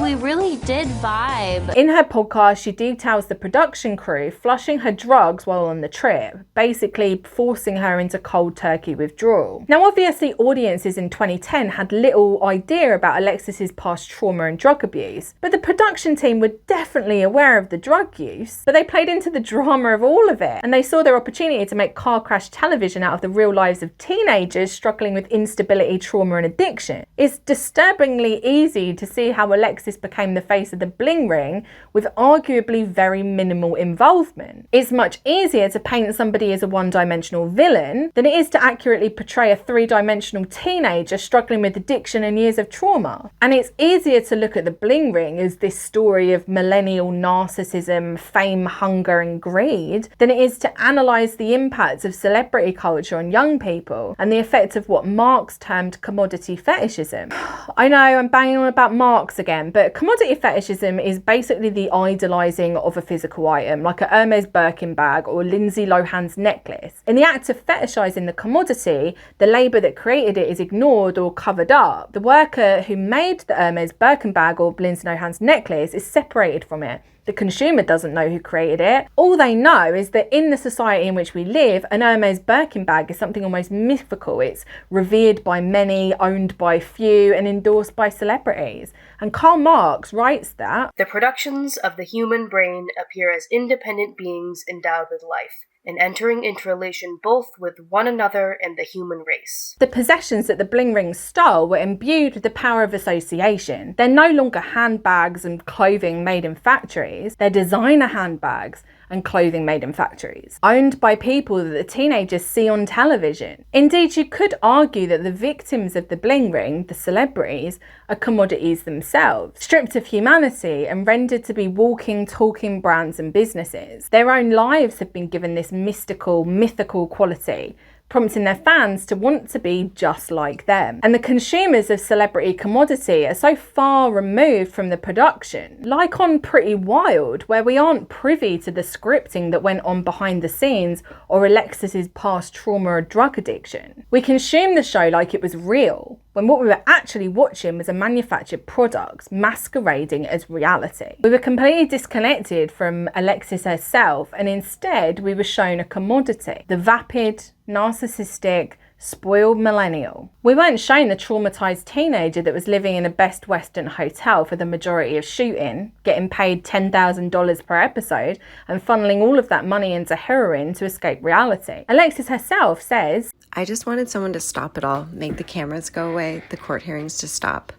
We really did vibe. In her podcast, she details the production crew flushing her drugs while on the trip, basically forcing her into cold turkey withdrawal. Now, obviously, audiences in 2010 had little idea about Alexis's past trauma and drug abuse, but the production team were definitely aware of the drug use, but they played into the drama of all of it, and they saw their opportunity to make car crash television out of the real lives of teenagers struggling with instability, trauma, and addiction. It's disturbingly easy to see how Alexis became the face of the Bling Ring with arguably very minimal involvement. It's much easier to paint somebody as a one-dimensional villain than it is to accurately portray a three-dimensional teenager struggling with addiction and years of trauma. And it's easier to look at the Bling Ring as this story of millennial narcissism, fame, hunger, and greed than it is to analyse the impacts of celebrity culture on young people and the effect of what Marx termed commodity fetishism. I know I'm banging on about Marx again, but commodity fetishism is basically the idolising of a physical item, like a Hermes Birkin bag or Lindsay Lohan's necklace. In the act of fetishising the commodity, the labour that created it is ignored or covered up. The worker who made the Hermes Birkin bag or Lindsay Lohan's necklace is separated from it. The consumer doesn't know who created it. All they know is that in the society in which we live, an Hermes Birkin bag is something almost mythical. It's revered by many, owned by few, and endorsed by celebrities. And Karl Marx writes that the productions of the human brain appear as independent beings endowed with life, and entering into relation both with one another and the human race. The possessions that the Bling Ring stole were imbued with the power of association. They're no longer handbags and clothing made in factories. They're designer handbags and clothing made in factories, owned by people that the teenagers see on television. Indeed, you could argue that the victims of the Bling Ring, the celebrities, are commodities themselves, stripped of humanity and rendered to be walking, talking brands and businesses. Their own lives have been given this mystical, mythical quality, prompting their fans to want to be just like them. And the consumers of celebrity commodity are so far removed from the production, like on Pretty Wild, where we aren't privy to the scripting that went on behind the scenes or Alexis's past trauma or drug addiction. We consume the show like it was real, when what we were actually watching was a manufactured product masquerading as reality. We were completely disconnected from Alexis herself, and instead we were shown a commodity, the vapid, narcissistic, spoiled millennial. We weren't shown the traumatised teenager that was living in a Best Western hotel for the majority of shooting, getting paid $10,000 per episode and funneling all of that money into heroin to escape reality. Alexis herself says, I just wanted someone to stop it all, make the cameras go away, the court hearings to stop.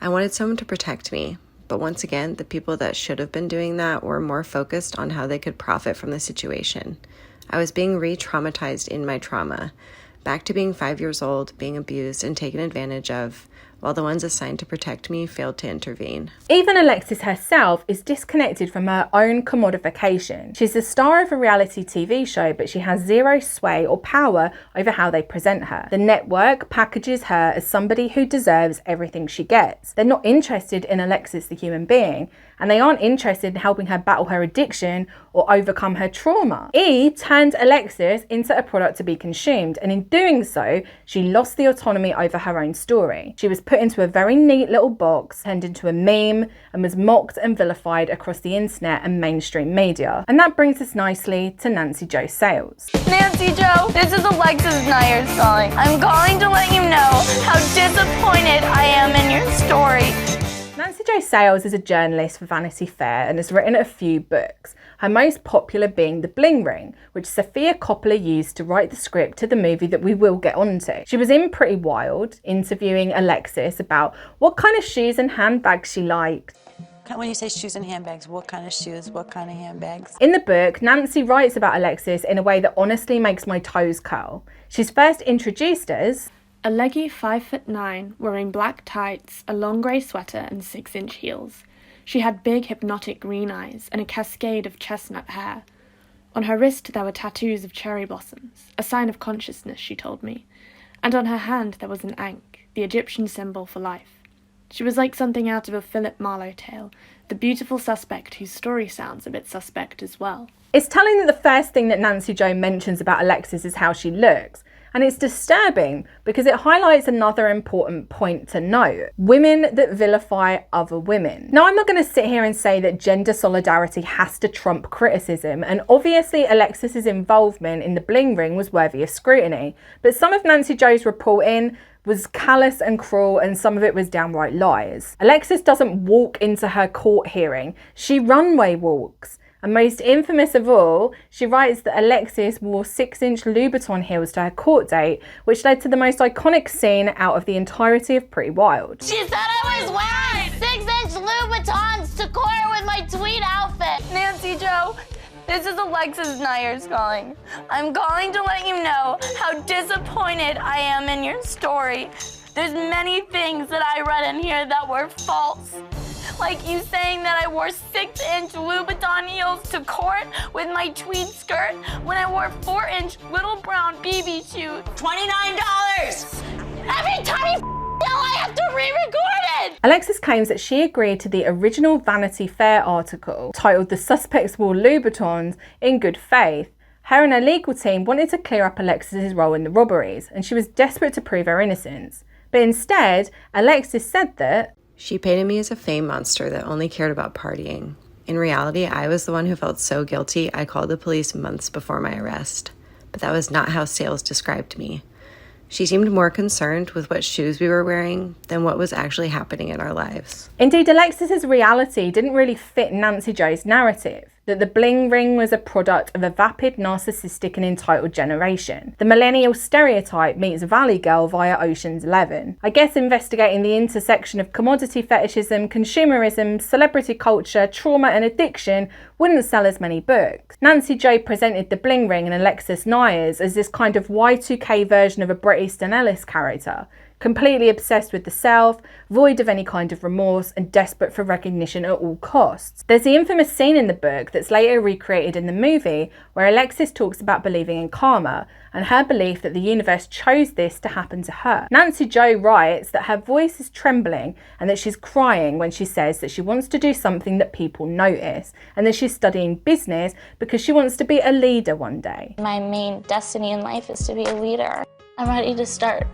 I wanted someone to protect me. But once again, the people that should have been doing that were more focused on how they could profit from the situation. I was being re-traumatized in my trauma, back to being 5 years old, being abused and taken advantage of, while the ones assigned to protect me failed to intervene. Even Alexis herself is disconnected from her own commodification. She's the star of a reality TV show, but she has zero sway or power over how they present her. The network packages her as somebody who deserves everything she gets. They're not interested in Alexis the human being, and they aren't interested in helping her battle her addiction or overcome her trauma. E turned Alexis into a product to be consumed, and in doing so, she lost the autonomy over her own story. She was put into a very neat little box, turned into a meme, and was mocked and vilified across the internet and mainstream media. And that brings us nicely to Nancy Jo Sales. Nancy Jo, this is Alexis Neiers calling. I'm calling to let you know how disappointed I am in your story. Nancy Jo Sales is a journalist for Vanity Fair and has written a few books, her most popular being The Bling Ring, which Sofia Coppola used to write the script to the movie that we will get onto. She was in Pretty Wild, interviewing Alexis about what kind of shoes and handbags she liked. When you say shoes and handbags, what kind of shoes, what kind of handbags? In the book, Nancy writes about Alexis in a way that honestly makes my toes curl. She's first introduced as a leggy 5'9", wearing black tights, a long grey sweater and 6-inch heels. She had big hypnotic green eyes and a cascade of chestnut hair. On her wrist there were tattoos of cherry blossoms, a sign of consciousness, she told me. And on her hand there was an ankh, the Egyptian symbol for life. She was like something out of a Philip Marlowe tale, the beautiful suspect whose story sounds a bit suspect as well. It's telling that the first thing that Nancy Jo mentions about Alexis is how she looks. And it's disturbing because it highlights another important point to note: women that vilify other women. Now, I'm not going to sit here and say that gender solidarity has to trump criticism, and obviously Alexis's involvement in the Bling Ring was worthy of scrutiny, but some of Nancy Jo's reporting was callous and cruel, and some of it was downright lies. Alexis doesn't walk into her court hearing, she runway walks. And most infamous of all, she writes that Alexis wore 6-inch Louboutin heels to her court date, which led to the most iconic scene out of the entirety of Pretty Wild. She said I was wearing 6-inch Louboutins to court with my tweed outfit. Nancy Jo, this is Alexis Neiers calling. I'm calling to let you know how disappointed I am in your story. There's many things that I read in here that were false. Like you saying that I wore 6-inch Louboutin heels to court with my tweed skirt when I wore 4-inch little brown bebe shoes. $29! Every time you yell, I have to re-record it! Alexis claims that she agreed to the original Vanity Fair article titled "The Suspects Wore Louboutins" in good faith. Her and her legal team wanted to clear up Alexis's role in the robberies, and she was desperate to prove her innocence. But instead, Alexis said that she painted me as a fame monster that only cared about partying. In reality, I was the one who felt so guilty I called the police months before my arrest. But that was not how sales described me. She seemed more concerned with what shoes we were wearing than what was actually happening in our lives. Indeed, Alexis's reality didn't really fit Nancy Jo's narrative, that the Bling Ring was a product of a vapid, narcissistic and entitled generation. The millennial stereotype meets Valley Girl via Ocean's 11. I guess investigating the intersection of commodity fetishism, consumerism, celebrity culture, trauma and addiction wouldn't sell as many books. Nancy Jo presented the Bling Ring and Alexis Neiers as this kind of Y2K version of a Bret Easton Ellis character, completely obsessed with the self, void of any kind of remorse, and desperate for recognition at all costs. There's the infamous scene in the book that's later recreated in the movie where Alexis talks about believing in karma and her belief that the universe chose this to happen to her. Nancy Jo writes that her voice is trembling and that she's crying when she says that she wants to do something that people notice, and that she's studying business because she wants to be a leader one day. My main destiny in life is to be a leader. I'm ready to start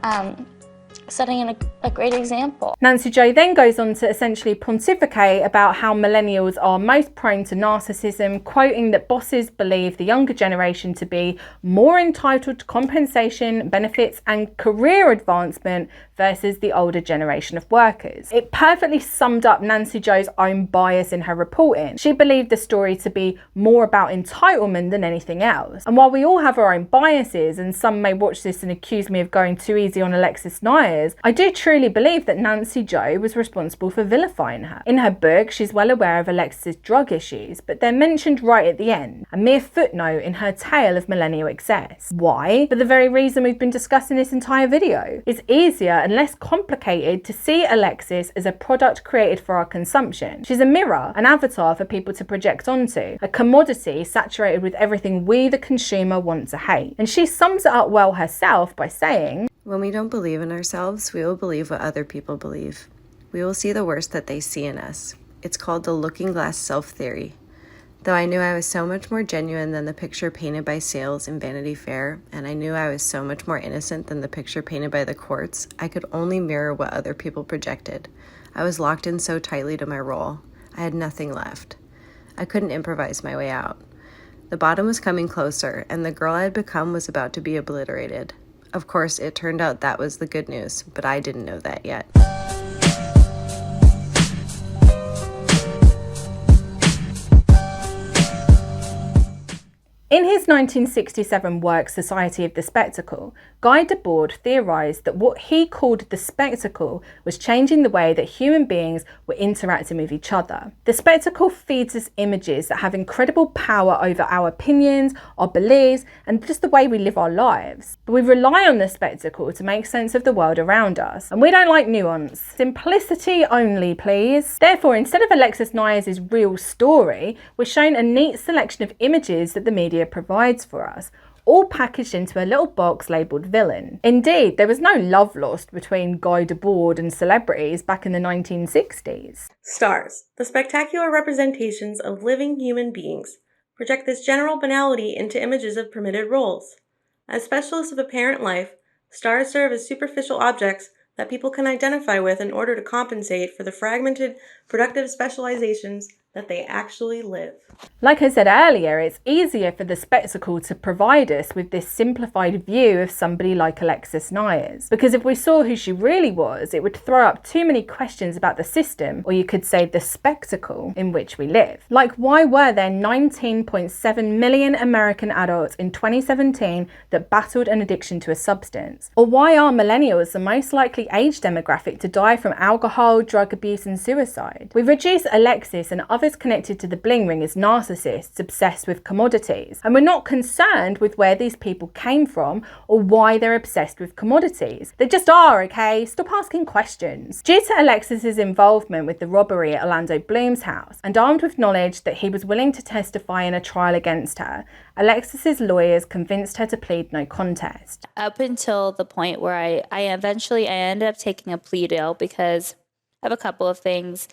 setting a great example. Nancy Jo then goes on to essentially pontificate about how millennials are most prone to narcissism, quoting that bosses believe the younger generation to be more entitled to compensation, benefits and career advancement versus the older generation of workers. It perfectly summed up Nancy Jo's own bias in her reporting. She believed the story to be more about entitlement than anything else. And while we all have our own biases, and some may watch this and accuse me of going too easy on Alexis Neiers, I do truly believe that Nancy Jo was responsible for vilifying her. In her book, she's well aware of Alexis's drug issues, but they're mentioned right at the end, a mere footnote in her tale of millennial excess. Why? For the very reason we've been discussing this entire video. It's easier and less complicated to see Alexis as a product created for our consumption. She's a mirror, an avatar for people to project onto, a commodity saturated with everything we, the consumer, want to hate. And she sums it up well herself by saying, "When we don't believe in ourselves, we will believe what other people believe. We will see the worst that they see in us. It's called the looking glass self-theory. Though I knew I was so much more genuine than the picture painted by sales in Vanity Fair, and I knew I was so much more innocent than the picture painted by the courts, I could only mirror what other people projected. I was locked in so tightly to my role. I had nothing left. I couldn't improvise my way out. The bottom was coming closer, and the girl I had become was about to be obliterated. Of course, it turned out that was the good news, but I didn't know that yet." In his 1967 work, Society of the Spectacle, Guy Debord theorised that what he called the spectacle was changing the way that human beings were interacting with each other. The spectacle feeds us images that have incredible power over our opinions, our beliefs, and just the way we live our lives. But we rely on the spectacle to make sense of the world around us, and we don't like nuance. Simplicity only, please. Therefore, instead of Alexis Neiers' real story, we're shown a neat selection of images that the media provides for us, all packaged into a little box labelled villain. Indeed, there was no love lost between Guy Debord and celebrities back in the 1960s. Stars, the spectacular representations of living human beings, project this general banality into images of permitted roles. As specialists of apparent life, stars serve as superficial objects that people can identify with in order to compensate for the fragmented, productive specializations that they actually live. Like I said earlier, it's easier for the spectacle to provide us with this simplified view of somebody like Alexis Neiers. Because if we saw who she really was, it would throw up too many questions about the system, or you could say the spectacle in which we live. Like, why were there 19.7 million American adults in 2017 that battled an addiction to a substance? Or why are millennials the most likely age demographic to die from alcohol, drug abuse and suicide? We've reduced Alexis and others connected to the Bling Ring as narcissists obsessed with commodities, and we're not concerned with where these people came from or why they're obsessed with commodities. They just are, okay? Stop asking questions. Due to Alexis's involvement with the robbery at Orlando Bloom's house, and armed with knowledge that he was willing to testify in a trial against her, Alexis's lawyers convinced her to plead no contest. Up until the point where I ended up taking a plea deal because I have a couple of things.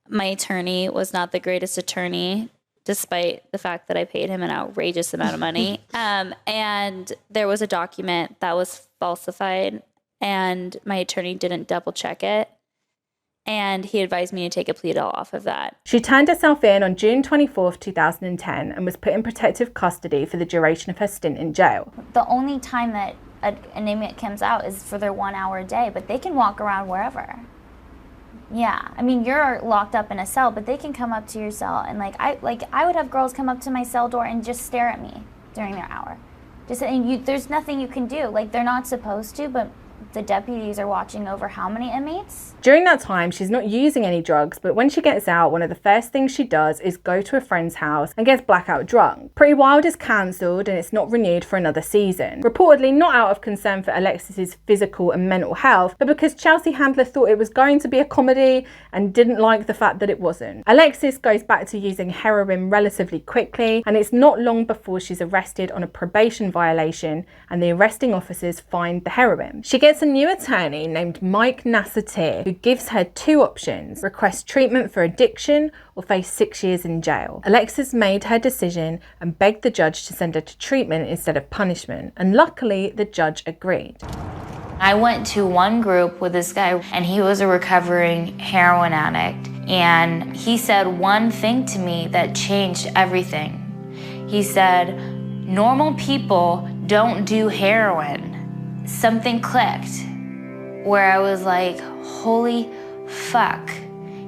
My attorney was not the greatest attorney, despite the fact that I paid him an outrageous amount of money. And there was a document that was falsified, and my attorney didn't double check it. And he advised me to take a plea deal off of that. She turned herself in on June 24th, 2010 and was put in protective custody for the duration of her stint in jail. The only time that an inmate comes out is for their 1 hour a day, but they can walk around wherever. Yeah, I mean, you're locked up in a cell, but they can come up to your cell and I would have girls come up to my cell door and just stare at me during their hour. There's nothing you can do. Like, they're not supposed to, but the deputies are watching over how many inmates? During that time, she's not using any drugs, but when she gets out, one of the first things she does is go to a friend's house and gets blackout drunk. Pretty Wild is cancelled and it's not renewed for another season. Reportedly not out of concern for Alexis's physical and mental health, but because Chelsea Handler thought it was going to be a comedy and didn't like the fact that it wasn't. Alexis goes back to using heroin relatively quickly, and it's not long before she's arrested on a probation violation and the arresting officers find the heroin. She gets a new attorney named Mike Nassatir, who gives her two options: request treatment for addiction or face 6 years in jail. Alexis made her decision and begged the judge to send her to treatment instead of punishment, and luckily the judge agreed. I went to one group with this guy, and he was a recovering heroin addict, and he said one thing to me that changed everything. He said, "Normal people don't do heroin." Something clicked where I was like, holy fuck,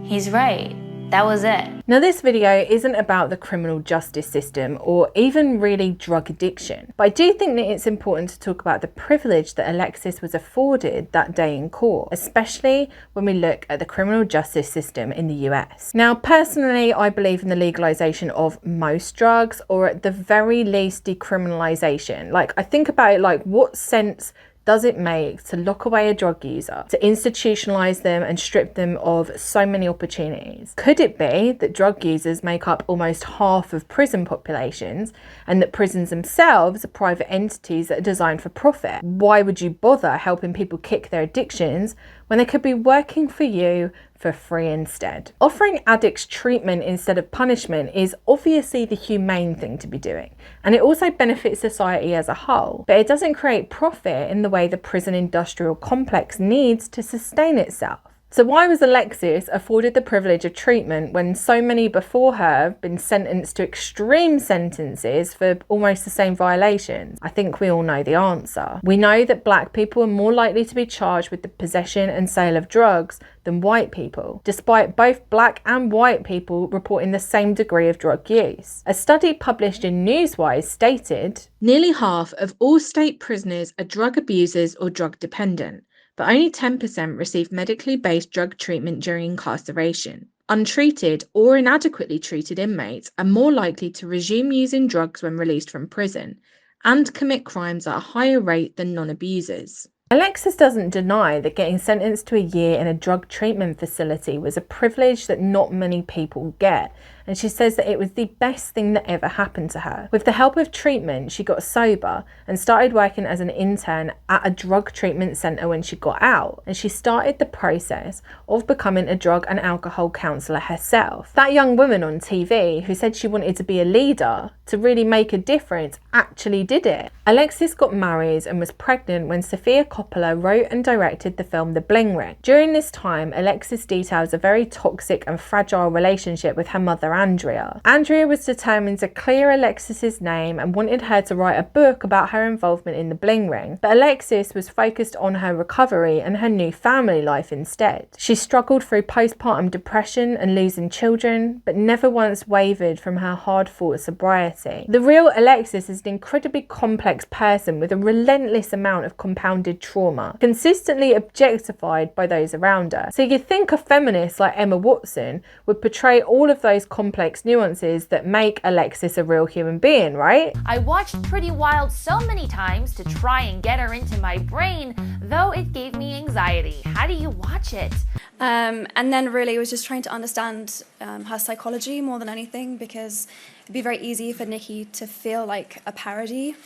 he's right. That was it. Now, this video isn't about the criminal justice system or even really drug addiction, but I do think that it's important to talk about the privilege that Alexis was afforded that day in court, especially when we look at the criminal justice system in the US. Now, personally, I believe in the legalization of most drugs, or at the very least decriminalization. Like, I think about it like, what sense does it make to lock away a drug user, to institutionalize them and strip them of so many opportunities? Could it be that drug users make up almost half of prison populations and that prisons themselves are private entities that are designed for profit? Why would you bother helping people kick their addictions when they could be working for you for free instead? Offering addicts treatment instead of punishment is obviously the humane thing to be doing, and it also benefits society as a whole, but it doesn't create profit in the way the prison industrial complex needs to sustain itself. So why was Alexis afforded the privilege of treatment when so many before her have been sentenced to extreme sentences for almost the same violations? I think we all know the answer. We know that black people are more likely to be charged with the possession and sale of drugs than white people, despite both black and white people reporting the same degree of drug use. A study published in Newswise stated, nearly half of all state prisoners are drug abusers or drug dependent, but only 10% receive medically based drug treatment during incarceration. Untreated or inadequately treated inmates are more likely to resume using drugs when released from prison and commit crimes at a higher rate than non-abusers. Alexis doesn't deny that getting sentenced to a year in a drug treatment facility was a privilege that not many people get, and she says that it was the best thing that ever happened to her. With the help of treatment, she got sober and started working as an intern at a drug treatment centre when she got out, and she started the process of becoming a drug and alcohol counsellor herself. That young woman on TV who said she wanted to be a leader, to really make a difference, actually did it. Alexis got married and was pregnant when Sofia Coppola wrote and directed the film The Bling Ring. During this time, Alexis details a very toxic and fragile relationship with her mother Andrea. Andrea was determined to clear Alexis's name and wanted her to write a book about her involvement in the Bling Ring, but Alexis was focused on her recovery and her new family life instead. She struggled through postpartum depression and losing children, but never once wavered from her hard-fought sobriety. The real Alexis is an incredibly complex person with a relentless amount of compounded trauma, consistently objectified by those around her. So you'd think a feminist like Emma Watson would portray all of those complex nuances that make Alexis a real human being, right? I watched Pretty Wild so many times to try and get her into my brain, though it gave me anxiety. How do you watch it? And then really was just trying to understand her psychology more than anything, because it'd be very easy for Nikki to feel like a parody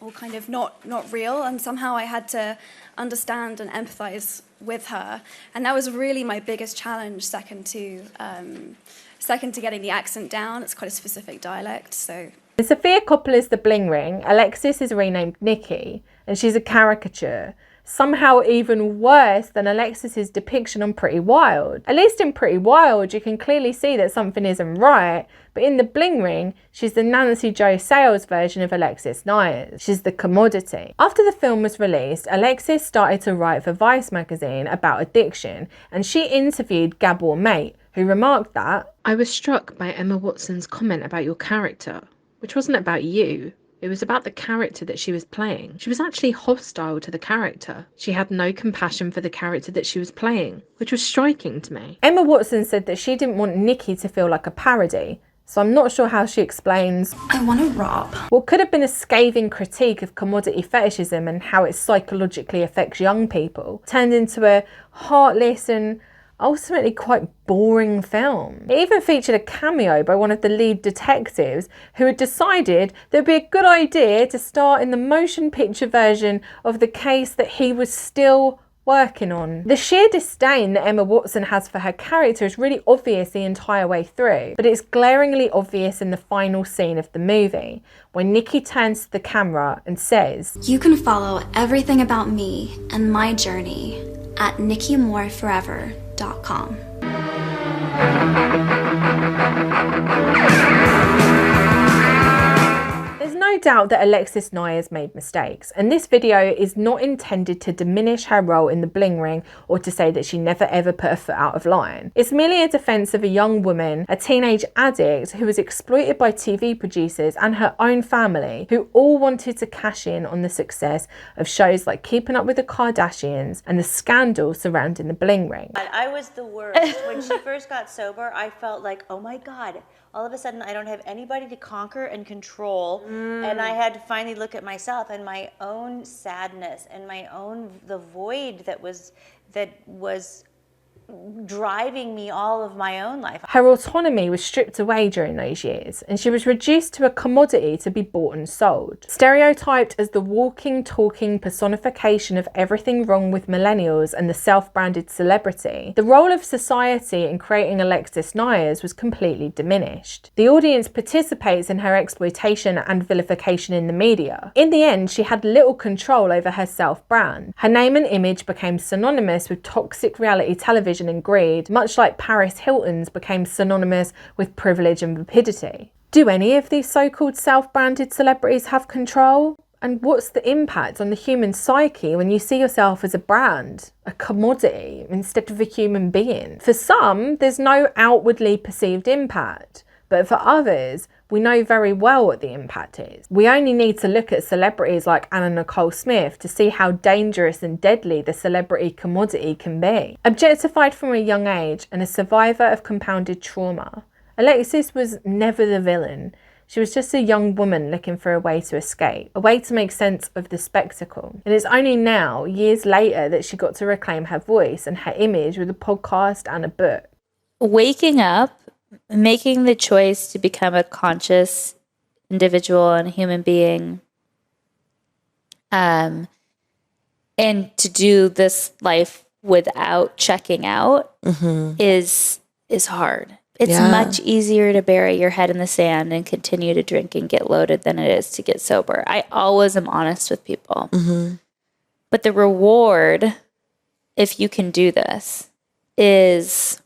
or kind of not real, and somehow I had to understand and empathize with her, and that was really my biggest challenge, second to getting the accent down. It's quite a specific dialect, so. In Sofia Coppola's The Bling Ring, Alexis is renamed Nikki, and she's a caricature, somehow even worse than Alexis's depiction on Pretty Wild. At least in Pretty Wild, you can clearly see that something isn't right, but in The Bling Ring, she's the Nancy Jo Sales version of Alexis Neiers. She's the commodity. After the film was released, Alexis started to write for Vice magazine about addiction, and she interviewed Gabor Mate, who remarked that, "I was struck by Emma Watson's comment about your character, which wasn't about you. It was about the character that she was playing. She was actually hostile to the character. She had no compassion for the character that she was playing, which was striking to me." Emma Watson said that she didn't want Nikki to feel like a parody, so I'm not sure how she explains, "I want to rob." What could have been a scathing critique of commodity fetishism and how it psychologically affects young people turned into a heartless and ultimately quite boring film. It even featured a cameo by one of the lead detectives who had decided that it would be a good idea to star in the motion picture version of the case that he was still working on. The sheer disdain that Emma Watson has for her character is really obvious the entire way through, but it's glaringly obvious in the final scene of the movie, when Nikki turns to the camera and says, "You can follow everything about me and my journey at NikkiMooreForever.com. There's no doubt that Alexis Neiers made mistakes, and this video is not intended to diminish her role in the Bling Ring or to say that she never ever put her foot out of line. It's merely a defence of a young woman, a teenage addict who was exploited by TV producers and her own family, who all wanted to cash in on the success of shows like Keeping Up with the Kardashians and the scandal surrounding the Bling Ring. I was the worst. When she first got sober, I felt like, oh my God, all of a sudden I don't have anybody to conquer and control. And I had to finally look at myself and my own sadness and the void that was driving me all of my own life. Her autonomy was stripped away during those years, and she was reduced to a commodity to be bought and sold. Stereotyped as the walking, talking personification of everything wrong with millennials and the self-branded celebrity, the role of society in creating Alexis Neiers was completely diminished. The audience participates in her exploitation and vilification in the media. In the end, she had little control over her self-brand. Her name and image became synonymous with toxic reality television and greed, much like Paris Hilton's became synonymous with privilege and vapidity. Do any of these so-called self-branded celebrities have control? And what's the impact on the human psyche when you see yourself as a brand, a commodity, instead of a human being? For some, there's no outwardly perceived impact, but for others, we know very well what the impact is. We only need to look at celebrities like Anna Nicole Smith to see how dangerous and deadly the celebrity commodity can be. Objectified from a young age and a survivor of compounded trauma, Alexis was never the villain. She was just a young woman looking for a way to escape, a way to make sense of the spectacle. And it's only now, years later, that she got to reclaim her voice and her image with a podcast and a book. Waking up, making the choice to become a conscious individual and human being, and to do this life without checking out is hard. It's much easier to bury your head in the sand and continue to drink and get loaded than it is to get sober. I always am honest with people. But the reward, if you can do this, is...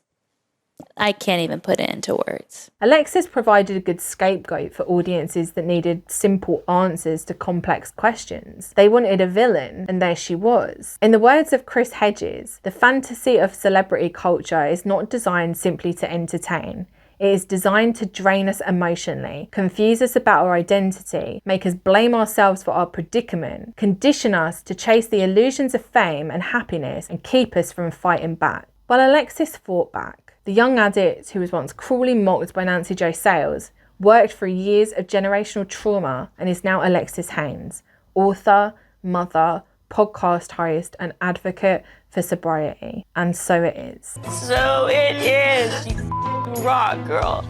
I can't even put it into words. Alexis provided a good scapegoat for audiences that needed simple answers to complex questions. They wanted a villain, and there she was. In the words of Chris Hedges, the fantasy of celebrity culture is not designed simply to entertain. It is designed to drain us emotionally, confuse us about our identity, make us blame ourselves for our predicament, condition us to chase the illusions of fame and happiness, and keep us from fighting back. While Alexis fought back, the young addict who was once cruelly mocked by Nancy Jo Sales worked through years of generational trauma and is now Alexis Haines, author, mother, podcast host, and advocate for sobriety. And so it is. So it is. You rock, girl.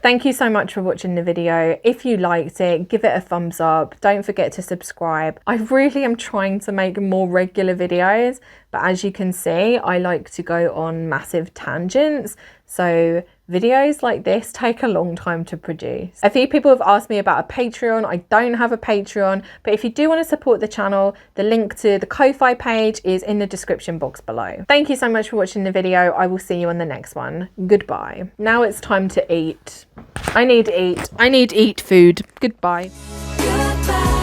Thank you so much for watching the video. If you liked it, give it a thumbs up. Don't forget to subscribe. I really am trying to make more regular videos, but as you can see, I like to go on massive tangents. So videos like this take a long time to produce. A few people have asked me about a Patreon. I don't have a Patreon, but if you do want to support the channel, the link to the Ko-Fi page is in the description box below. Thank you so much for watching the video. I will see you on the next one. Goodbye. Now it's time to eat. I need to eat food. Goodbye. Goodbye.